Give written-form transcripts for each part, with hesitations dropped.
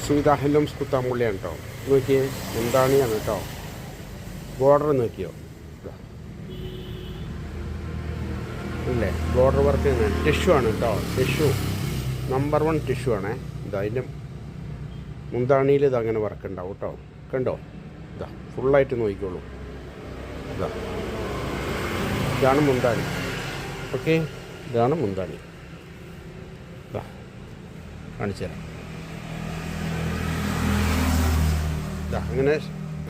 Suvidha handlooms കുത്താമ്പുള്ളിയാണ് കേട്ടോ. നോക്കിയേ, മുന്താണിയാണ് കേട്ടോ. ബോർഡർ നോക്കിയോ, ഇല്ലേ, ബോർഡർ വർക്ക് തന്നെ. ടിഷ്യൂ ആണ് കേട്ടോ, ടിഷ്യൂ നമ്പർ 1 ടിഷ്യൂ ആണേ. ഇതാ അതിൻ്റെ മുന്താണിയിൽ ഇതങ്ങനെ വർക്ക് ഉണ്ടാവും കേട്ടോ. കണ്ടോ, ഇതാ ഫുള്ളായിട്ട് നോക്കിക്കോളൂ. ഇതാ ഇതാണ് മുന്താണി. ഓക്കെ, ഇതാണ് മുന്താണി. ഇതാ കാണിച്ചു തരാം. ഇതാ അങ്ങനെ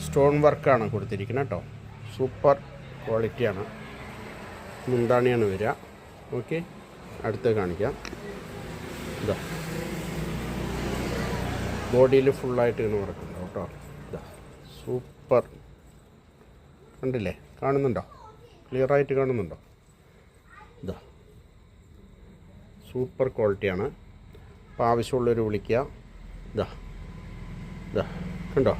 സ്റ്റോൺ വർക്കാണ് കൊടുത്തിരിക്കുന്നത് കേട്ടോ. സൂപ്പർ ക്വാളിറ്റിയാണ്. മുന്താണിയാണ് വരിക. ഓക്കെ, അടുത്ത് കാണിക്കാം. ഇതാ ബോഡിയിൽ ഫുള്ളായിട്ട് ഇങ്ങനെ വർക്കുണ്ടാവും കേട്ടോ. ഇതാ സൂപ്പർ, കണ്ടില്ലേ, കാണുന്നുണ്ടോ, ക്ലിയറായിട്ട് കാണുന്നുണ്ടോ? ഇതാ സൂപ്പർ ക്വാളിറ്റിയാണ്. അപ്പോൾ ആവശ്യമുള്ളവർ വിളിക്കുക. ഇതാ ഇതാ കണ്ടോ,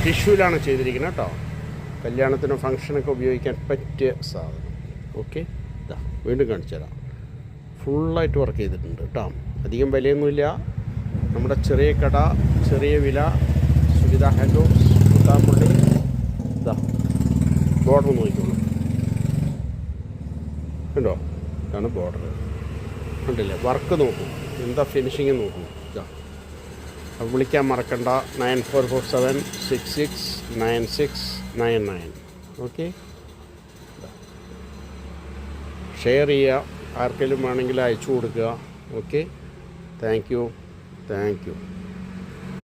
ടിഷ്യൂലാണ് ചെയ്തിരിക്കുന്നത് കേട്ടോ. കല്യാണത്തിനും ഫങ്ഷനൊക്കെ ഉപയോഗിക്കാൻ പറ്റിയ സാധനം. ഓക്കെ, ഇതാ വീണ്ടും കാണിച്ചു തരാം. ഫുള്ളായിട്ട് വർക്ക് ചെയ്തിട്ടുണ്ട് കേട്ടോ. അധികം വിലയൊന്നുമില്ല. നമ്മുടെ ചെറിയ കട, ചെറിയ വില, സുവിധ ഹാൻഡ്ലൂംസ് കുത്താമ്പുള്ളി. ഇതാ ബോർഡർ നോക്കിക്കോളൂ, കണ്ടോ, ഇതാണ് ബോർഡർ. കണ്ടില്ലേ, വർക്ക് നോക്കൂ, എന്താ ഫിനിഷിങ് നോക്കൂ. ഇതാ വിളിക്കാൻ മറക്കണ്ട, 9447669699. ഓക്കെ, ഷെയർ ചെയ്യുക, ആർക്കെങ്കിലും വേണമെങ്കിൽ അയച്ചു കൊടുക്കുക. Okay, thank you.